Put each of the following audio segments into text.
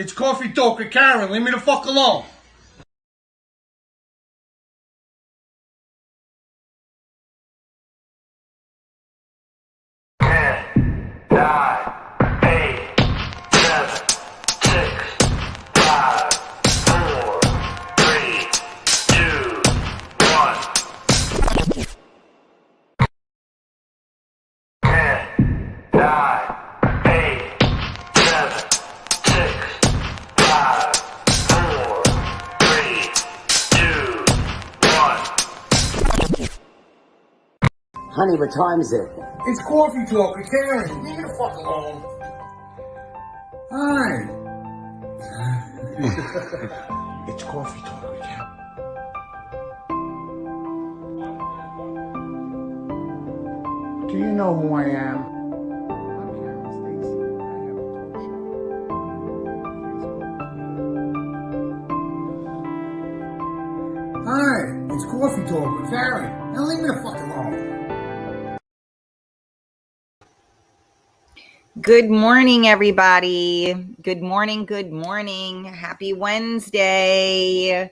It's Coffee Talk with Karen. Leave me the fuck alone. Honey, what time is it? It's Coffee Talk with Karen. Leave me the fuck alone. Hi. It's Coffee Talk with Karen. Do you know who I am? I'm Karen Stacy. I have a talk show. Hi. It's Coffee Talk with Karen. Now leave me the fuck alone. Good morning, everybody. Good morning. Good morning. Happy Wednesday.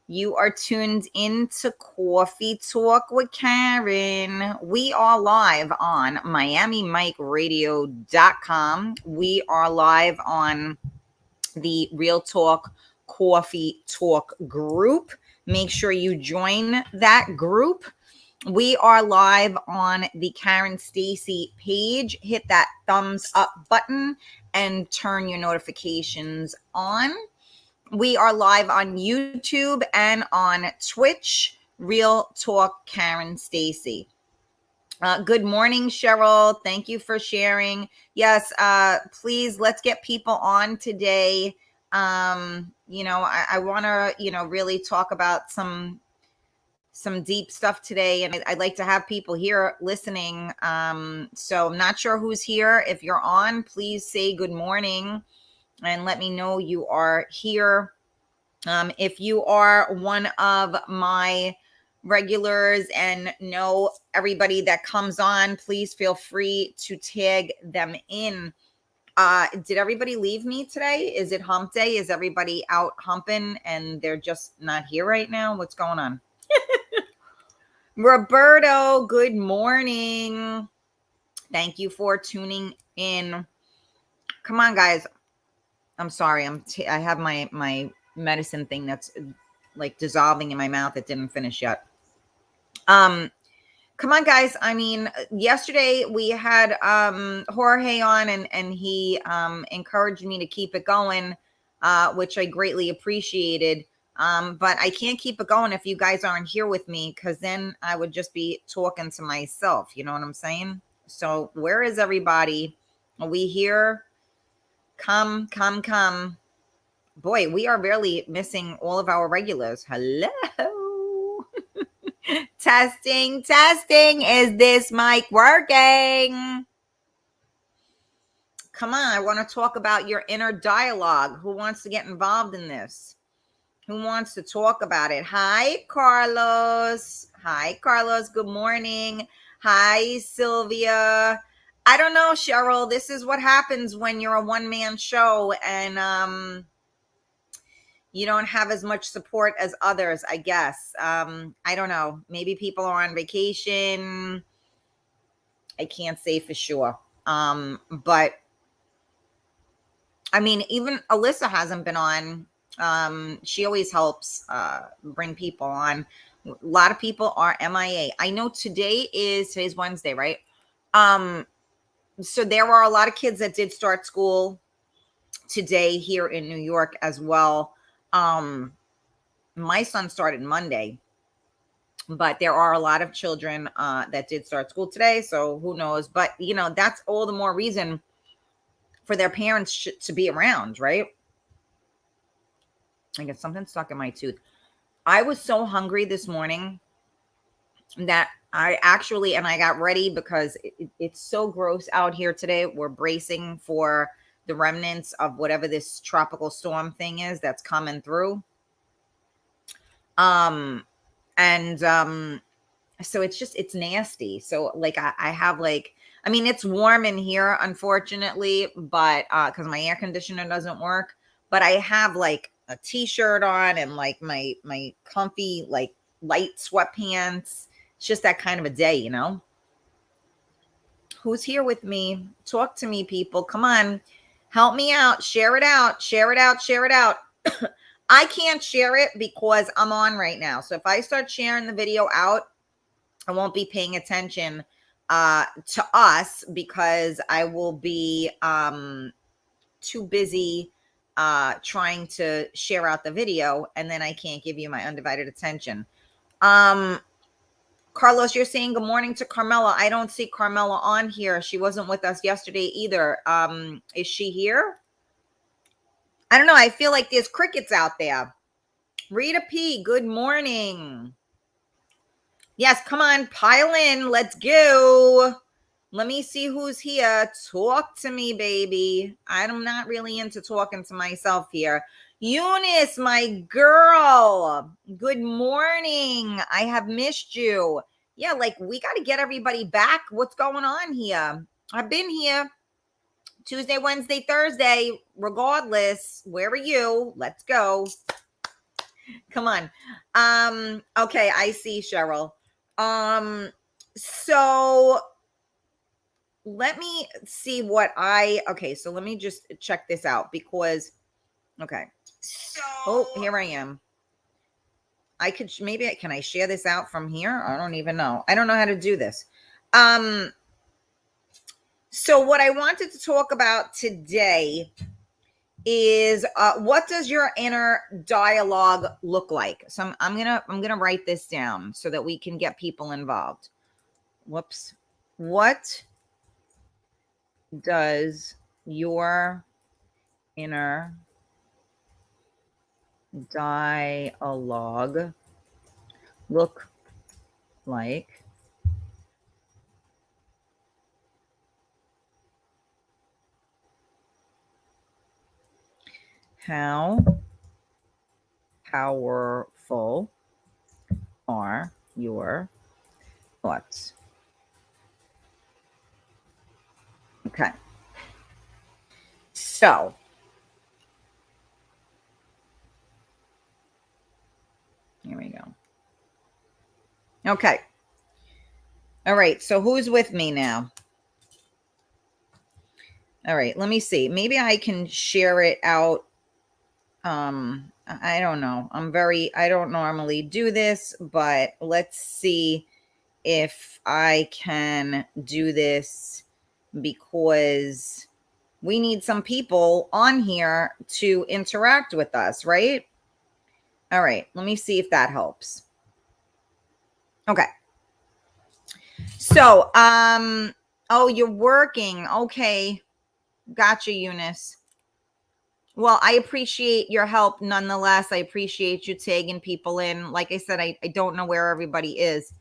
You are tuned into Coffee Talk with Karen. We are live on MiamiMikeRadio.com. We are live on the Real Talk Coffee Talk group. Make sure you join that group. We are live on the Karen Stacy page. Hit that thumbs up button and turn your notifications on. We are live on YouTube and on Twitch. Real Talk Karen Stacy. Good morning, Cheryl. Thank you for sharing. Yes, please, let's get people on today. I want to, really talk about some deep stuff today, and I'd like to have people here listening. So I'm not sure who's here. If you're on, please say good morning and let me know you are here. If you are one of my regulars and know everybody that comes on, please feel free to tag them in. Did everybody leave me today? Is it hump day? Is everybody out humping and they're just not here right now? What's going on? Roberto, good morning. Thank you for tuning in. Come on, guys. I'm sorry. I have my medicine thing that's like dissolving in my mouth. It didn't finish yet. Come on, guys. I mean, yesterday we had Jorge on, and he encouraged me to keep it going, which I greatly appreciated. But I can't keep it going if you guys aren't here with me, because then I would just be talking to myself. You know what I'm saying? So where is everybody? Are we here? Come. Boy, we are really missing all of our regulars. Hello. Testing. Is this mic working? Come on. I want to talk about your inner dialogue. Who wants to get involved in this? Who wants to talk about it? Hi, Carlos. Good morning. Hi, Sylvia. I don't know, Cheryl. This is what happens when you're a one-man show and you don't have as much support as others, I guess. I don't know. Maybe people are on vacation. I can't say for sure. But I mean, even Alyssa hasn't been on. She always helps bring people on. A lot of people are MIA. I know today's Wednesday, right? So there were a lot of kids that did start school today here in New York as well. My son started Monday, but there are a lot of children that did start school today. So who knows? But that's all the more reason for their parents to be around, right? I get something stuck in my tooth. I was so hungry this morning that I got ready because it's so gross out here today. We're bracing for the remnants of whatever this tropical storm thing is that's coming through. So it's nasty. So like I have it's warm in here, unfortunately, but because my air conditioner doesn't work. but I have like a t-shirt on and like my comfy like light sweatpants. It's just that kind of a day, you know. Who's here with me? Talk to me, people. Come on. Help me out. Share it out. Share it out. Share it out. I can't share it because I'm on right now. So if I start sharing the video out, I won't be paying attention to us because I will be too busy trying to share out the video, and then I can't give you my undivided attention. Carlos, you're saying good morning to Carmela. I don't see Carmela on here. She wasn't with us yesterday either. Is she here? I don't know. I feel like there's crickets out there. Rita P, good morning. Yes, come on, pile in. Let's go. Let me see who's here. Talk to me, baby. I'm not really into talking to myself here. Eunice, my girl. Good morning. I have missed you. Yeah, like we got to get everybody back. What's going on here? I've been here Tuesday, Wednesday, Thursday. Regardless, where are you? Let's go. Come on. Okay, I see, Cheryl. So let me see what okay, so let me just check this out because, okay. Oh, here I am. I could, maybe can I share this out from here? I don't even know. I don't know how to do this. So what I wanted to talk about today is what does your inner dialogue look like? So I'm gonna write this down so that we can get people involved. Whoops. What does your inner dialogue look like? How powerful are your thoughts? Okay. So, here we go. Okay. All right. So who's with me now? All right. Let me see. Maybe I can share it out. I don't know. I don't normally do this, but let's see if I can do this because we need some people on here to interact with us, right? All right. Let me see if that helps. Okay. So, oh, you're working. Okay. Gotcha, Eunice. Well, I appreciate your help nonetheless. I appreciate you tagging people in. Like I said, I don't know where everybody is.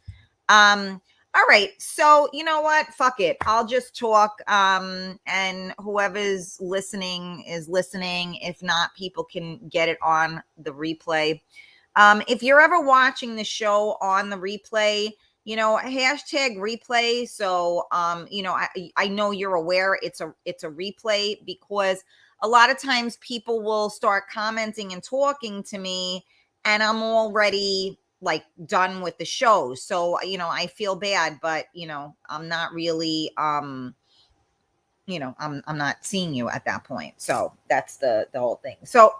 All right. So you know what? Fuck it. I'll just talk. And whoever's listening is listening. If not, people can get it on the replay. If you're ever watching the show on the replay, you know, hashtag replay. So, you know, I know you're aware it's a replay because a lot of times people will start commenting and talking to me and I'm already like done with the show. So, you know, I feel bad, but you know, I'm not really, you know, I'm not seeing you at that point. So that's the whole thing. So,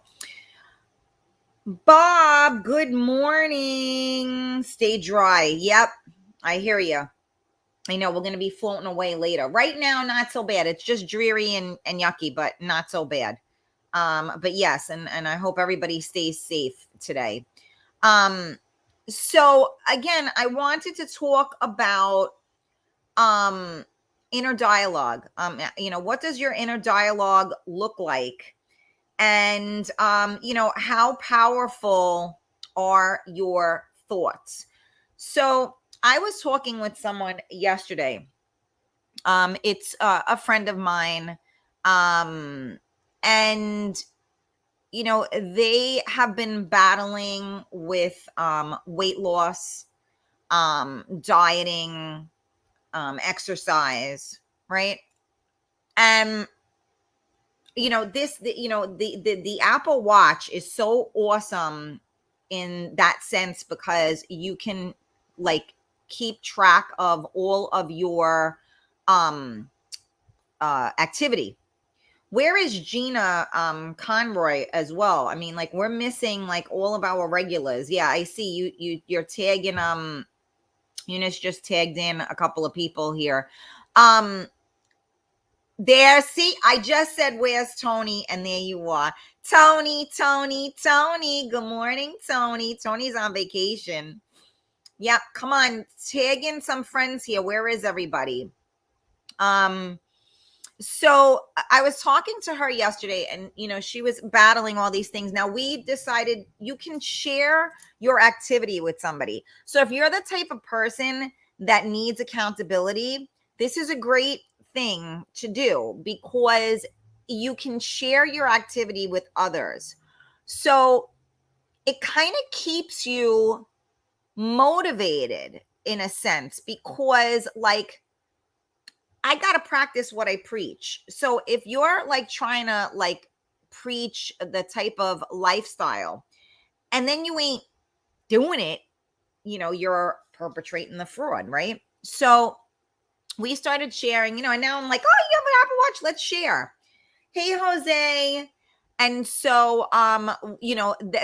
Bob, good morning. Stay dry. Yep, I hear you. I know we're going to be floating away later. Right now, not so bad. It's just dreary and yucky, but not so bad. But yes, and I hope everybody stays safe today. So again, I wanted to talk about inner dialogue. You know, what does your inner dialogue look like? And you know, how powerful are your thoughts? So I was talking with someone yesterday. It's a friend of mine, and you know, they have been battling with weight loss, dieting, exercise, right? And the Apple Watch is so awesome in that sense because you can like keep track of all of your activity. Where is Gina Conroy as well? I mean, like we're missing like all of our regulars. Yeah, I see you're tagging Eunice just tagged in a couple of people here. There, see, I just said, where's Tony? And there you are. Tony. Good morning, Tony. Tony's on vacation. Yep, come on, tag in some friends here. Where is everybody? So I was talking to her yesterday and she was battling all these things. Now we decided you can share your activity with somebody. So if you're the type of person that needs accountability, this is a great thing to do because you can share your activity with others. So it kind of keeps you motivated in a sense because like I got to practice what I preach. So if you're like trying to like preach the type of lifestyle and then you ain't doing it, you're perpetrating the fraud, right? So we started sharing, and now I'm like, oh, you have an Apple Watch, let's share. Hey, Jose. And so,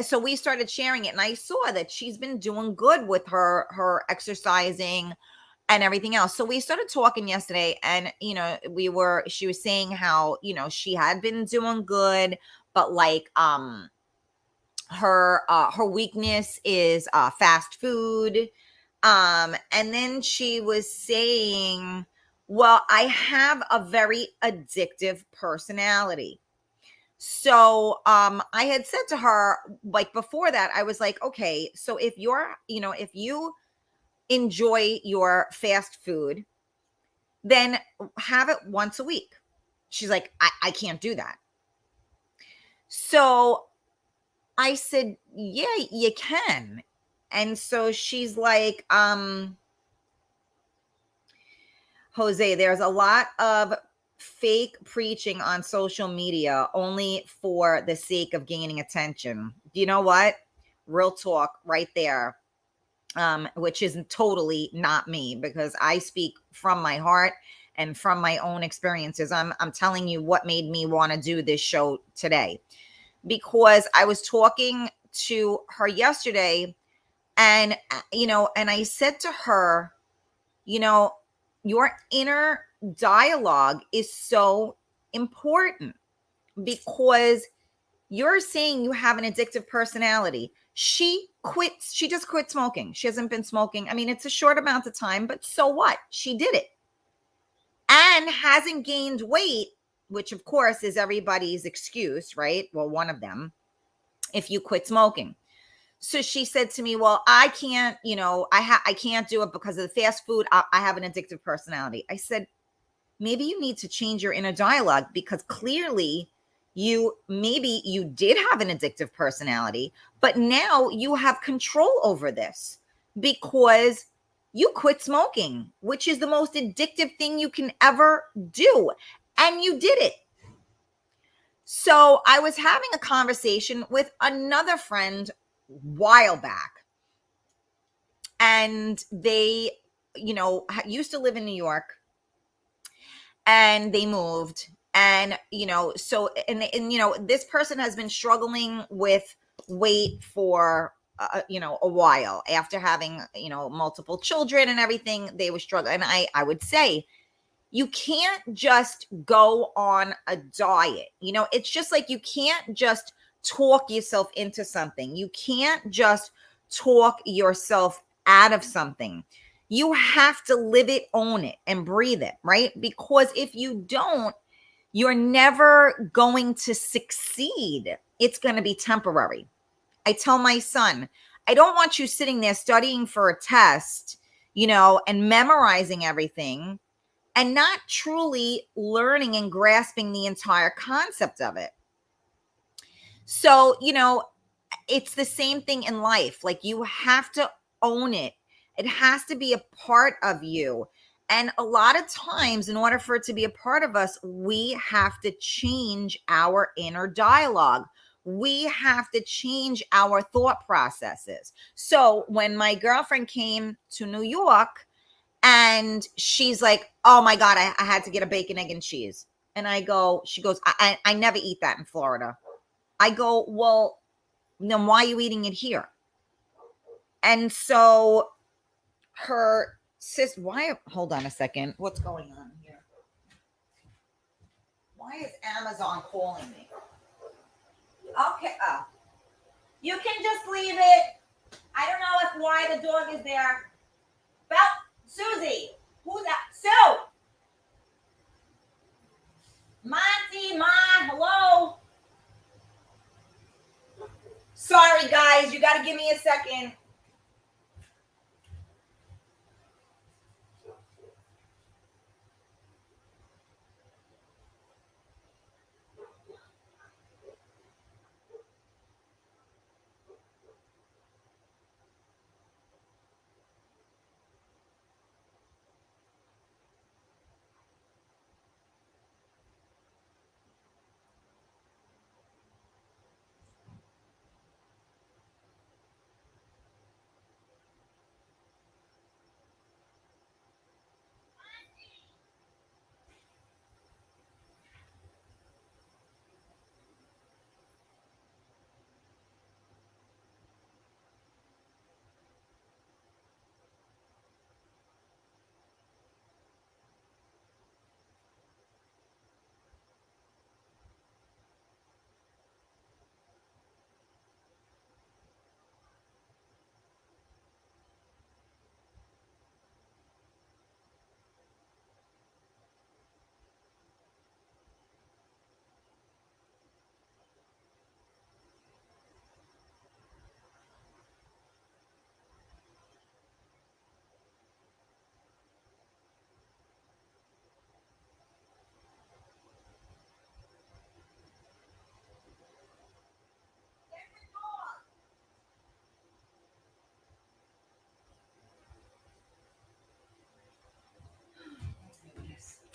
so we started sharing it and I saw that she's been doing good with her exercising and everything else. So we started talking yesterday and, she was saying how, she had been doing good, but like, her weakness is fast food. And then she was saying, well, I have a very addictive personality. So I had said to her, like before that, I was like, okay, so if if you enjoy your fast food, then have it once a week. She's like, I can't do that. So I said, yeah, you can. And so she's like, Jose, there's a lot of fake preaching on social media only for the sake of gaining attention. You know what? Real talk right there. Which is totally not me because I speak from my heart and from my own experiences. I'm telling you what made me want to do this show today because I was talking to her yesterday and and I said to her, your inner dialogue is so important because you're saying you have an addictive personality. She just quit smoking. She hasn't been smoking. I mean, it's a short amount of time, but so what? She did it and hasn't gained weight, which of course is everybody's excuse, right? Well, one of them, if you quit smoking. So she said to me, well, I can't, I can't do it because of the fast food. I have an addictive personality. I said, maybe you need to change your inner dialogue because clearly maybe you did have an addictive personality, but now you have control over this because you quit smoking, which is the most addictive thing you can ever do. And you did it. So I was having a conversation with another friend a while back, and they, used to live in New York and they moved. And, so, and this person has been struggling with weight for, a while after having, multiple children and everything. They were struggling. And I would say, you can't just go on a diet. It's just like you can't just talk yourself into something. You can't just talk yourself out of something. You have to live it, own it, and breathe it, right? Because if you don't, you're never going to succeed. It's going to be temporary. I tell my son, I don't want you sitting there studying for a test, and memorizing everything and not truly learning and grasping the entire concept of it. So, it's the same thing in life. Like you have to own it. It has to be a part of you. And a lot of times, in order for it to be a part of us, we have to change our inner dialogue. We have to change our thought processes. So when my girlfriend came to New York and she's like, oh my God, I had to get a bacon, egg, and cheese. And she goes, I never eat that in Florida. I go, well, then why are you eating it here? And so her sis, hold on a second. What's going on here? Why is Amazon calling me? Okay. You can just leave it. I don't know why the dog is there. Susie. Who's that? Sue. Monty, Ma, hello. Sorry, guys. You got to give me a second.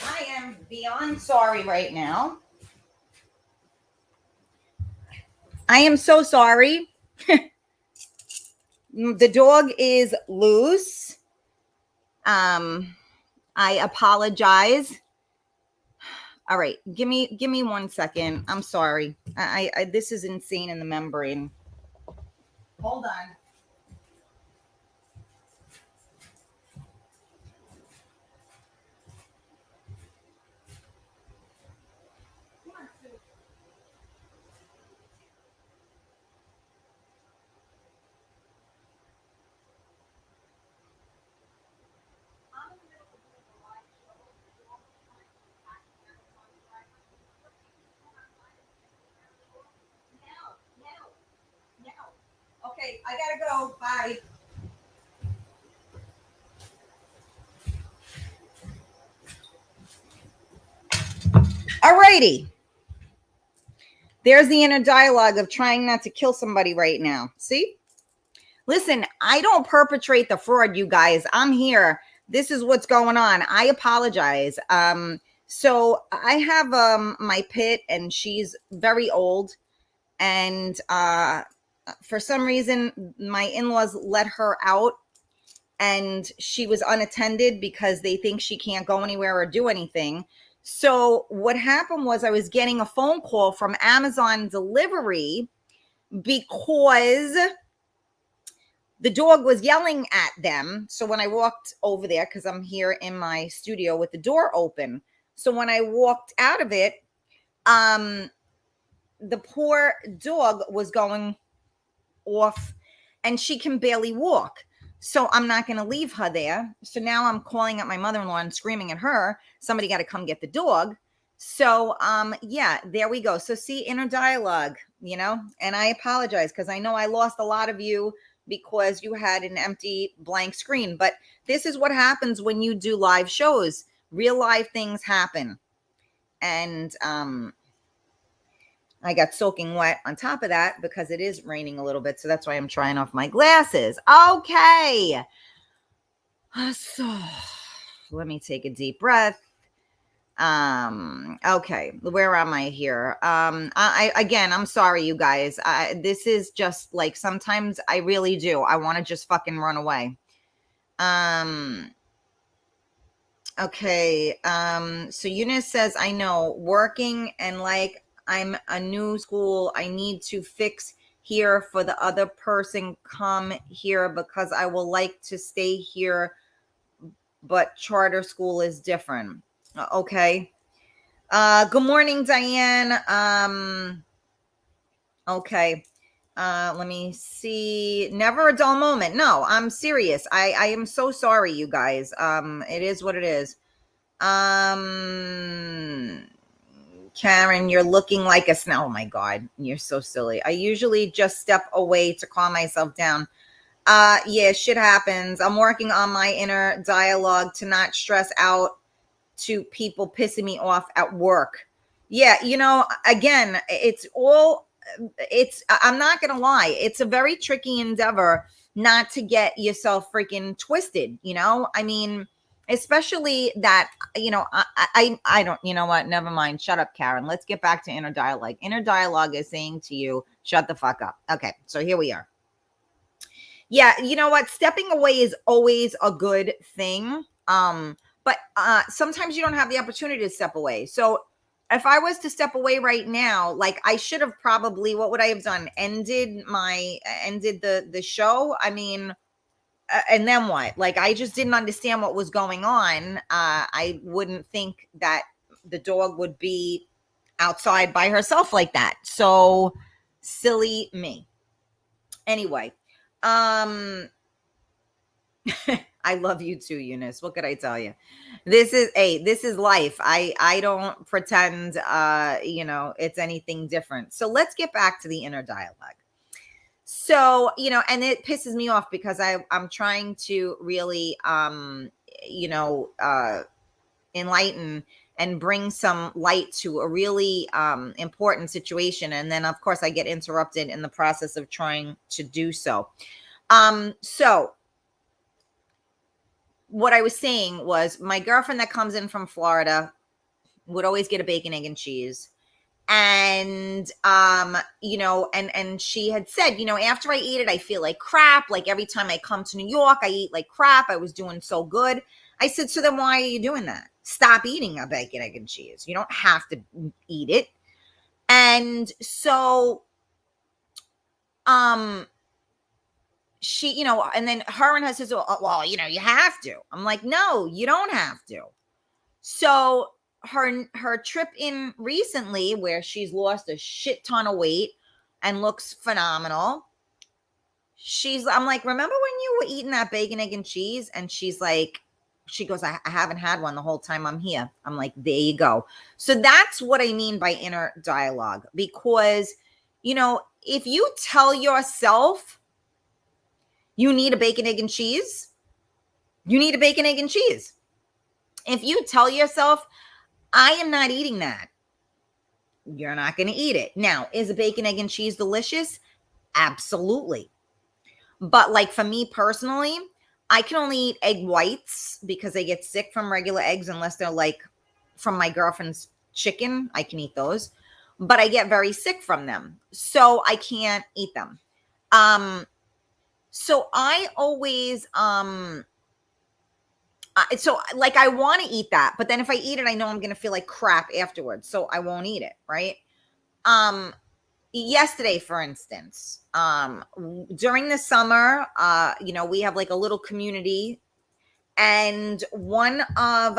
I am beyond sorry right now. I am so sorry. The dog is loose. I apologize. All right, give me 1 second. I'm sorry. I this is insane in the membrane. Hold on. Okay, I gotta go. Bye. Alrighty. There's the inner dialogue of trying not to kill somebody right now. See? Listen, I don't perpetrate the fraud, you guys. I'm here. This is what's going on. I apologize. So I have my pit, and she's very old, and for some reason my in-laws let her out, and she was unattended because they think she can't go anywhere or do anything. So what happened was I was getting a phone call from Amazon delivery because the dog was yelling at them. So when I walked over there, because I'm here in my studio with the door open. So when I walked out of it, the poor dog was going off, and she can barely walk. So I'm not going to leave her there. So now I'm calling at my mother-in-law and screaming at her. Somebody got to come get the dog. So yeah, there we go. So see, inner dialogue, and I apologize because I know I lost a lot of you because you had an empty blank screen. But this is what happens when you do live shows. Real life things happen. And I got soaking wet on top of that because it is raining a little bit. So that's why I'm trying off my glasses. Okay. So let me take a deep breath. Okay, where am I here? I again, I'm sorry, you guys. This is just like, sometimes I really do. I want to just fucking run away. Okay. So Eunice says, I know, working and like I'm a new school, I need to fix here for the other person come here because I will like to stay here, but charter school is different. Okay. Good morning, Diane. Okay. Let me see. Never a dull moment. No, I'm serious. I am so sorry, you guys. It is what it is. Karen, you're looking like a snail. Oh my God, you're so silly. I usually just step away to calm myself down. Yeah, shit happens. I'm working on my inner dialogue to not stress out to people pissing me off at work. Yeah, again, I'm not gonna lie, it's a very tricky endeavor not to get yourself freaking twisted. I mean, especially that, I don't, you know what, never mind, shut up, Karen. Let's get back to inner dialogue. Inner dialogue is saying to you, shut the fuck up. Okay, so here we are. Yeah, you know what, stepping away is always a good thing. But sometimes you don't have the opportunity to step away. So if I was to step away right now, like, I should have probably, what would I have done? Ended the show. I mean, and then what? Like, I just didn't understand what was going on. I wouldn't think that the dog would be outside by herself like that. So silly me. Anyway, I love you too, Eunice. What could I tell you? This is life. I don't pretend it's anything different. So let's get back to the inner dialogue. So, and it pisses me off because I'm trying to really enlighten and bring some light to a really important situation. And then of course I get interrupted in the process of trying to do so. So what I was saying was, my girlfriend that comes in from Florida would always get a bacon, egg, and cheese. And, and she had said, after I eat it, I feel like crap. Like, every time I come to New York, I eat like crap. I was doing so good. I said, so then why are you doing that? Stop eating a bacon, egg, and cheese. You don't have to eat it. And so, she, and then her and her sister, well, you have to. I'm like, no, you don't have to. So her trip in recently, where she's lost a shit ton of weight and looks phenomenal. I'm like, remember when you were eating that bacon, egg, and cheese? And she goes, I haven't had one the whole time I'm here. I'm like, there you go. So that's what I mean by inner dialogue, because, if you tell yourself you need a bacon, egg, and cheese, you need a bacon, egg, and cheese. If you tell yourself, I am not eating that, you're not going to eat it. Now, is a bacon, egg, and cheese delicious? Absolutely. But like, for me personally, I can only eat egg whites because I get sick from regular eggs, unless they're like from my girlfriend's chicken. I can eat those, but I get very sick from them, so I can't eat them. So I always, so like, I want to eat that, but then if I eat it, I know I'm going to feel like crap afterwards. So I won't eat it. Right. Yesterday, for instance, during the summer, we have like a little community, and one of,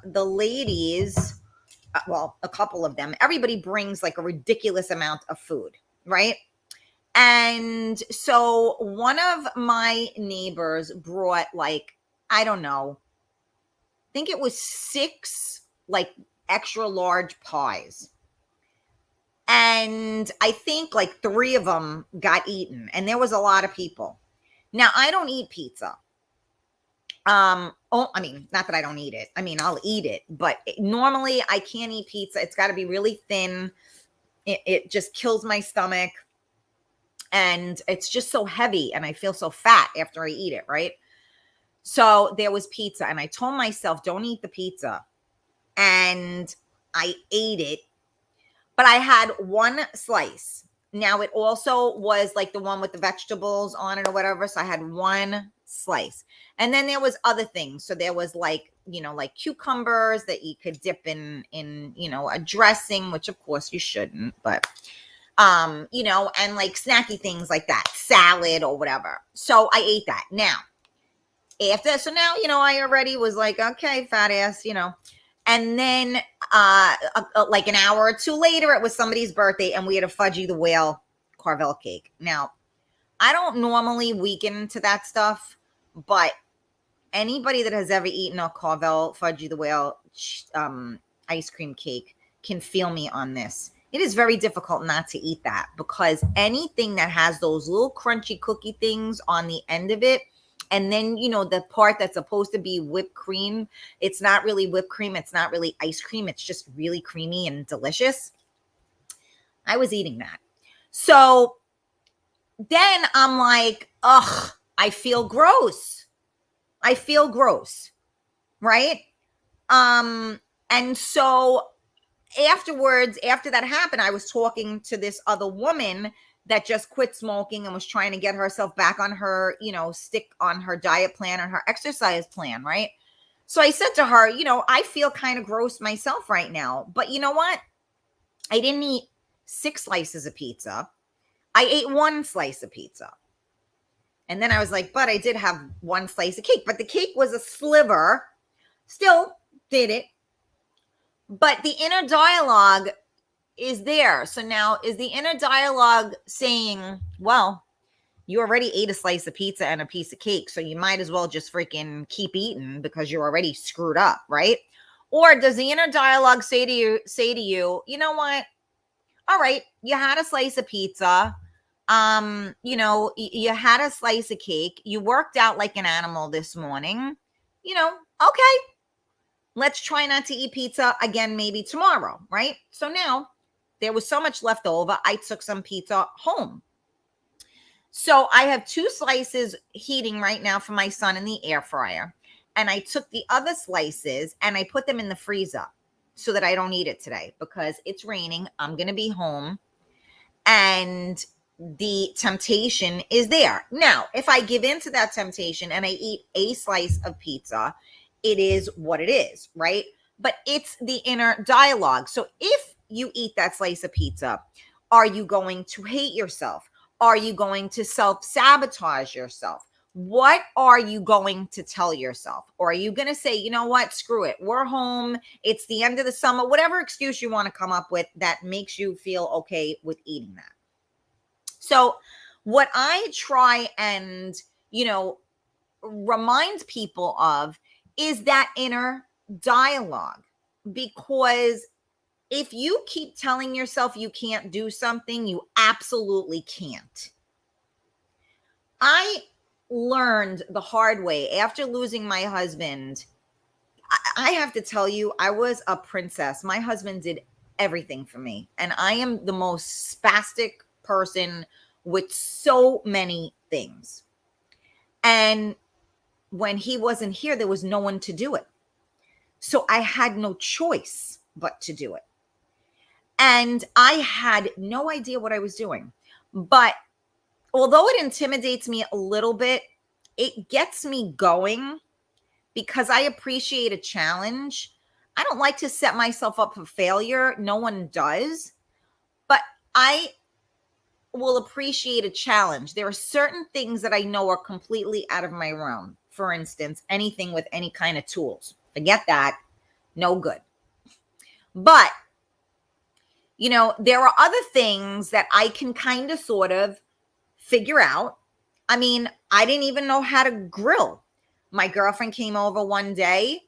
the ladies, well, a couple of them, everybody brings like a ridiculous amount of food. Right. And so one of my neighbors brought, like, I don't know, I think it was 6 like extra large pies. And I think like 3 of them got eaten, and there was a lot of people. Now, I don't eat pizza. I mean, not that I don't eat it. I mean, I'll eat it, but normally I can't eat pizza. It's got to be really thin. It just kills my stomach. And it's just so heavy, and I feel so fat after I eat it, right? So there was pizza, and I told myself, don't eat the pizza. And I ate it, but I had one slice. Now it also was like the one with the vegetables on it or whatever. So I had one slice. And then there was other things. So there was like, like cucumbers that you could dip in, a dressing, which of course you shouldn't, but and like snacky things like that, salad or whatever. So I ate that. Now, I already was like, okay, fat ass, and then like an hour or two later, it was somebody's birthday, and we had a Fudgy the Whale Carvel cake. Now, I don't normally weaken into that stuff, but anybody that has ever eaten a Carvel Fudgy the Whale ice cream cake can feel me on this. It is very difficult not to eat that, because anything that has those little crunchy cookie things on the end of it, and then, the part that's supposed to be whipped cream, it's not really whipped cream. It's not really ice cream. It's just really creamy and delicious. I was eating that. So then I'm like, ugh, I feel gross. Right? And so afterwards, after that happened, I was talking to this other woman that just quit smoking and was trying to get herself back on her, stick on her diet plan and her exercise plan, right? So I said to her, I feel kind of gross myself right now, but you know what? I didn't eat 6 slices of pizza. I ate 1 slice of pizza. And then I was like, but I did have 1 slice of cake, but the cake was a sliver. Still did it. But the inner dialogue is there. So now, is the inner dialogue saying, well, you already ate a slice of pizza and a piece of cake, so you might as well just freaking keep eating because you're already screwed up, right? Or does the inner dialogue say to you, you know what? All right, you had a slice of pizza. You had a slice of cake. You worked out like an animal this morning. Okay. Let's try not to eat pizza again maybe tomorrow, right? So now there was so much left over. I took some pizza home. So I have 2 slices heating right now for my son in the air fryer. And I took the other slices and I put them in the freezer so that I don't eat it today because it's raining. I'm going to be home and the temptation is there. Now, if I give in to that temptation and I eat a slice of pizza, it is what it is, right? But it's the inner dialogue. So if you eat that slice of pizza, are you going to hate yourself? Are you going to self-sabotage yourself? What are you going to tell yourself? Or are you going to say, you know what, screw it. We're home. It's the end of the summer. Whatever excuse you want to come up with that makes you feel okay with eating that. So what I try and, remind people of is that inner dialogue, because if you keep telling yourself you can't do something, you absolutely can't. I learned the hard way after losing my husband. I have to tell you, I was a princess. My husband did everything for me. And I am the most spastic person with so many things. And when he wasn't here, there was no one to do it. So I had no choice but to do it. And I had no idea what I was doing. But although it intimidates me a little bit, it gets me going because I appreciate a challenge. I don't like to set myself up for failure. No one does. But I will appreciate a challenge. There are certain things that I know are completely out of my realm. For instance, anything with any kind of tools. Forget that. No good. But, there are other things that I can kind of sort of figure out. I mean, I didn't even know how to grill. My girlfriend came over one day.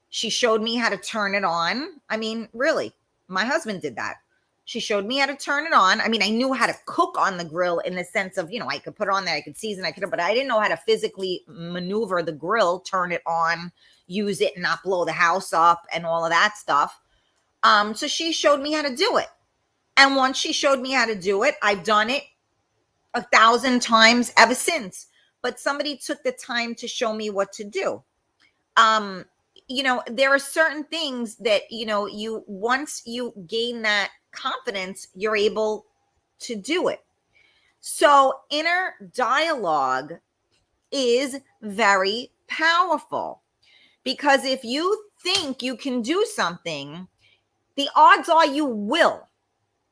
She showed me how to turn it on. I mean, really, my husband did that. She showed me how to turn it on. I mean, I knew how to cook on the grill in the sense of, I could put it on there, I could season, but I didn't know how to physically maneuver the grill, turn it on, use it and not blow the house up and all of that stuff. So she showed me how to do it. And once she showed me how to do it, I've done it 1,000 times ever since. but somebody took the time to show me what to do. There are certain things that, you once you gain that confidence, you're able to do it. So inner dialogue is very powerful, because if you think you can do something, the odds are you will.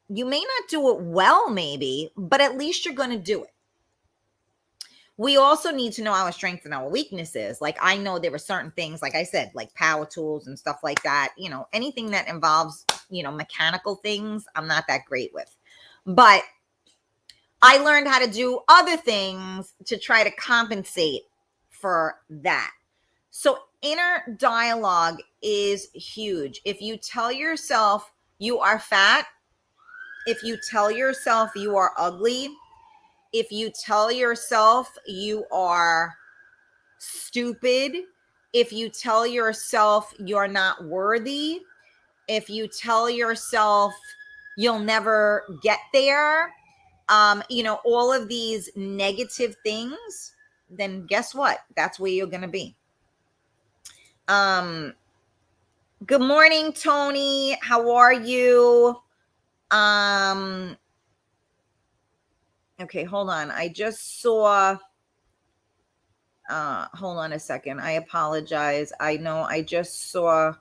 You may not do it well, maybe, but at least you're going to do it. We also need to know our strengths and our weaknesses. Like, I know there are certain things, like I said, like power tools and stuff like that. Anything that involves, mechanical things, I'm not that great with. But I learned how to do other things to try to compensate for that. So inner dialogue is huge. If you tell yourself you are fat, if you tell yourself you are ugly, if you tell yourself you are stupid, if you tell yourself you're not worthy, if you tell yourself you'll never get there, all of these negative things, then guess what? That's where you're going to be. Good morning, Tony. How are you? Okay, hold on. I just saw, hold on a second. I apologize. I know I just saw,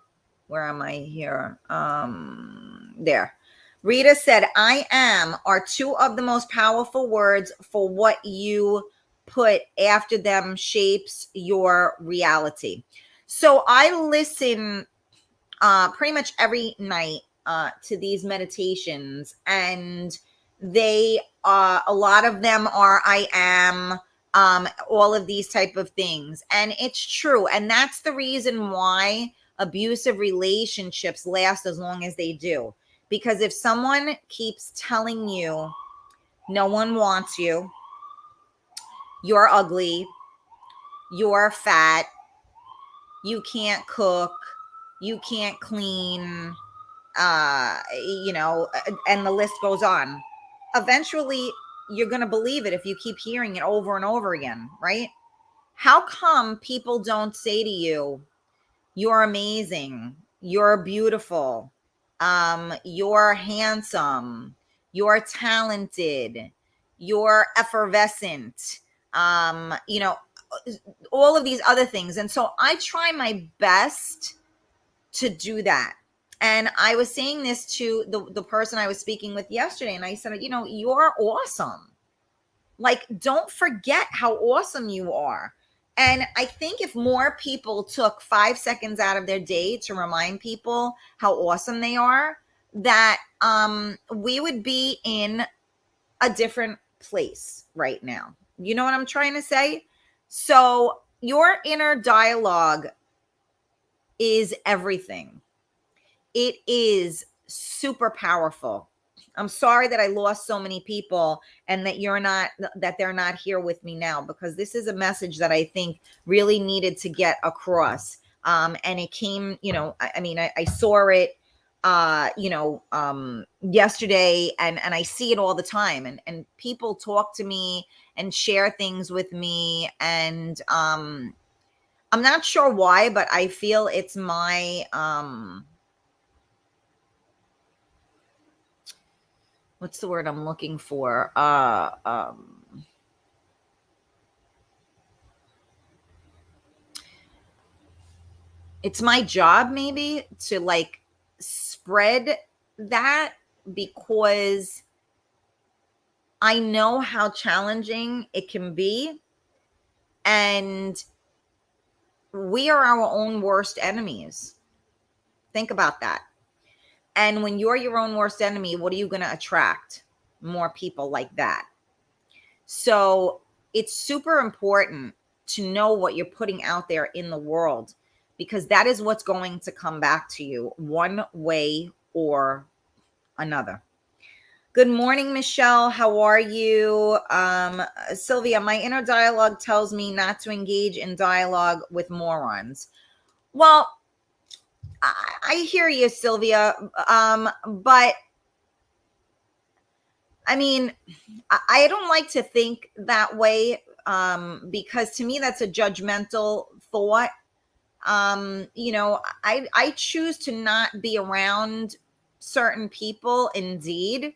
where am I here? There. Rita said, I am are two of the most powerful words, for what you put after them shapes your reality. So I listen pretty much every night to these meditations, and they a lot of them are I am, all of these type of things, and it's true. And that's the reason why abusive relationships last as long as they do, because if someone keeps telling you no one wants you, you're ugly, you're fat, you can't cook, you can't clean, and the list goes on. Eventually, you're going to believe it if you keep hearing it over and over again, right? How come people don't say to you, you're amazing, you're beautiful, you're handsome, you're talented, you're effervescent, all of these other things? And so I try my best to do that. And I was saying this to the person I was speaking with yesterday, and I said, you're awesome. Like, don't forget how awesome you are. And I think if more people took 5 seconds out of their day to remind people how awesome they are, that we would be in a different place right now. You know what I'm trying to say? So your inner dialogue is everything. It is super powerful. I'm sorry that I lost so many people and that they're not here with me now, because this is a message that I think really needed to get across. And it came, I saw it, yesterday, and I see it all the time, and people talk to me and share things with me. And, I'm not sure why, but I feel it's my, what's the word I'm looking for? It's my job maybe to like spread that, because I know how challenging it can be. And we are our own worst enemies. Think about that. And when you're your own worst enemy, what are you going to attract? More people like that. So it's super important to know what you're putting out there in the world, because that is what's going to come back to you one way or another. Good morning, Michelle. How are you? Sylvia, my inner dialogue tells me not to engage in dialogue with morons. Well, I hear you, Sylvia. But I mean, I don't like to think that way. because to me that's a judgmental thought. I choose to not be around certain people. Indeed,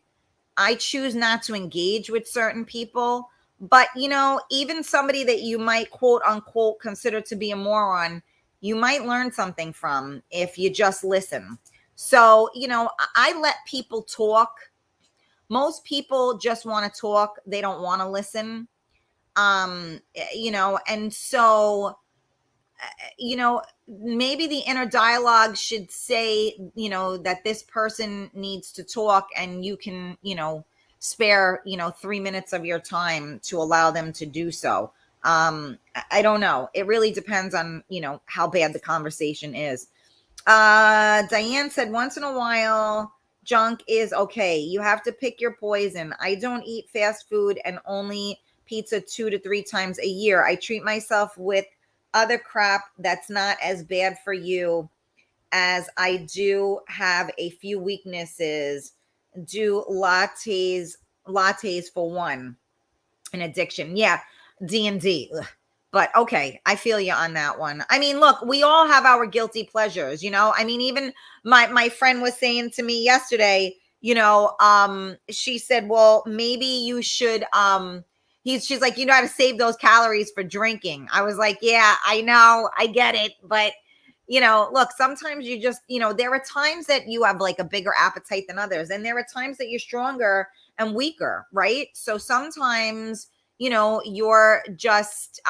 I choose not to engage with certain people. But, even somebody that you might quote unquote consider to be a moron, you might learn something from if you just listen. So, I let people talk. Most people just want to talk, they don't want to listen. And so, maybe the inner dialogue should say, that this person needs to talk, and you can, spare, 3 minutes of your time to allow them to do so. I don't know. It really depends on, how bad the conversation is. Diane said, once in a while, junk is okay. You have to pick your poison. I don't eat fast food and only pizza 2 to 3 times a year. I treat myself with other crap that's not as bad for you, as I do have a few weaknesses. Do lattes for one, an addiction. Yeah, D&D. But okay, I feel you on that one. I mean, look, we all have our guilty pleasures, I mean, even my friend was saying to me yesterday, she said, well, maybe you should she's like, how to save those calories for drinking. I was like, yeah, I know, I get it, but look, sometimes you just, there are times that you have like a bigger appetite than others, and there are times that you're stronger and weaker, right? So sometimes you're just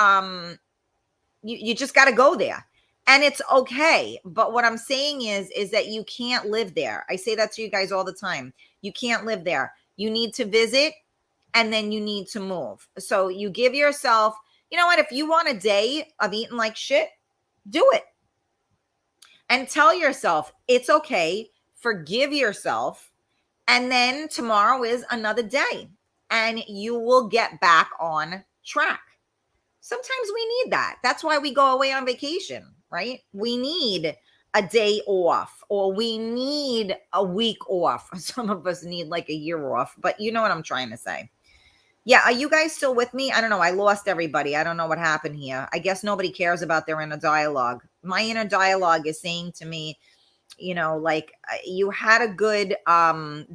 you just got to go there, and it's okay. But what I'm saying is that you can't live there. I say that to you guys all the time. You can't live there. You need to visit, and then you need to move. So you give yourself, what, if you want a day of eating like shit, do it, and tell yourself it's okay. Forgive yourself, and then tomorrow is another day, and you will get back on track. Sometimes we need that. That's why we go away on vacation, right? We need a day off, or we need a week off. Some of us need like a year off, but you know what I'm trying to say. Yeah, are you guys still with me? I don't know. I lost everybody. I don't know what happened here. I guess nobody cares about their inner dialogue. My inner dialogue is saying to me, like, you had a good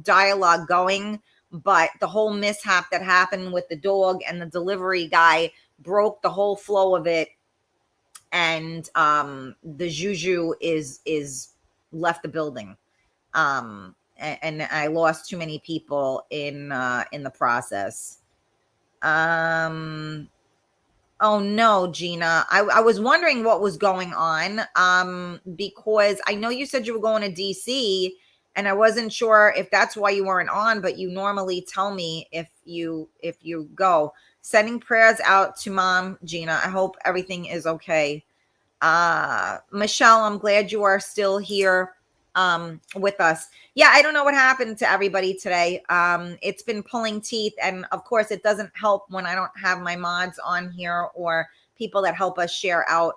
dialogue going, but the whole mishap that happened with the dog and the delivery guy broke the whole flow of it, and the juju is left the building, and I lost too many people in the process. Oh no, Gina. I was wondering what was going on, because I know you said you were going to DC, and I wasn't sure if that's why you weren't on, but you normally tell me if you go. Sending prayers out to mom, Gina. I hope everything is okay. Michelle, I'm glad you are still here with us. Yeah, I don't know what happened to everybody today. It's been pulling teeth, and of course it doesn't help when I don't have my mods on here or people that help us share out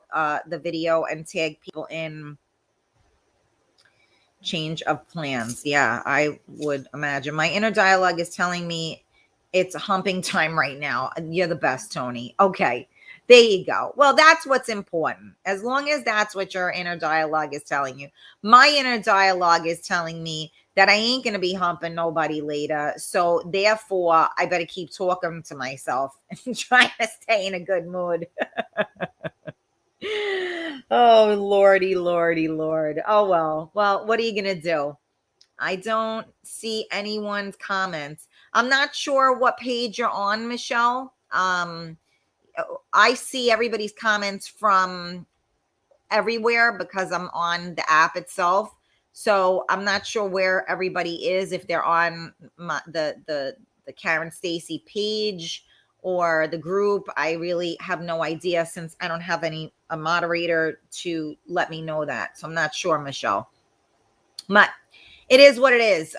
the video and tag people in. Change of plans. Yeah, I would imagine. My inner dialogue is telling me it's humping time right now. You're the best, Tony. Okay. There you go. Well, that's what's important. As long as that's what your inner dialogue is telling you. My inner dialogue is telling me that I ain't going to be humping nobody later. So therefore, I better keep talking to myself and trying to stay in a good mood. Oh, Lordy, Lordy, Lord. Oh, well, what are you going to do? I don't see anyone's comments. I'm not sure what page you're on, Michelle. I see everybody's comments from everywhere because I'm on the app itself. So I'm not sure where everybody is, if they're on the Karen Stacy page or the group. I really have no idea, since I don't have a moderator to let me know that. So I'm not sure, Michelle. But it is what it is.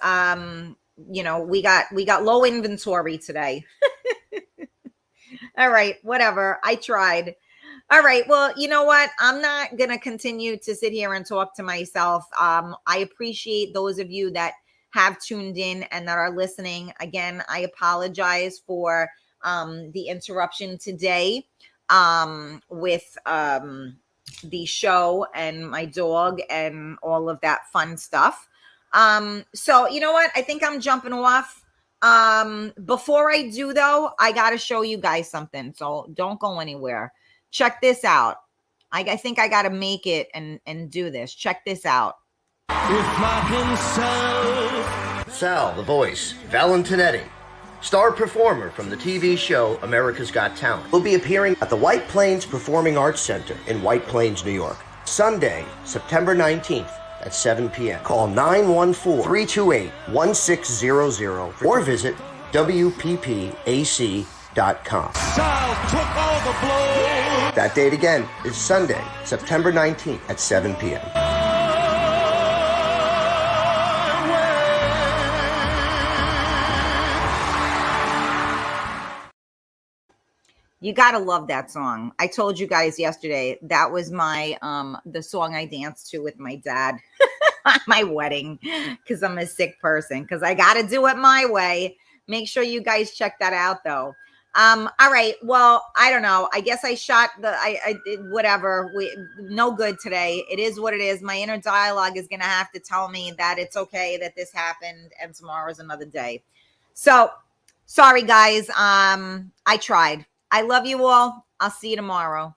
We got low inventory today. All right, whatever. I tried. All right. Well, you know what? I'm not going to continue to sit here and talk to myself. I appreciate those of you that have tuned in and that are listening. Again, I apologize for the interruption today with the show and my dog and all of that fun stuff. So you know what? I think I'm jumping off. Before I do though, I got to show you guys something. So don't go anywhere. Check this out. I think I got to make it and do this. Check this out. Sal, the voice, Valentinetti, star performer from the TV show America's Got Talent, will be appearing at the White Plains Performing Arts Center in White Plains, New York, Sunday, September 19th at 7 p.m. Call 914-328-1600 or visit WPPAC.com. Sal took all the blows. That date again is Sunday, September 19th at 7 p.m. You gotta love that song. I told you guys yesterday that was my the song I danced to with my dad at my wedding because I'm a sick person because I gotta do it my way. Make sure you guys check that out though. All right. Well, I don't know. I guess I shot I did whatever. No good today. It is what it is. My inner dialogue is gonna have to tell me that it's okay that this happened and tomorrow's another day. So sorry guys. I tried. I love you all. I'll see you tomorrow.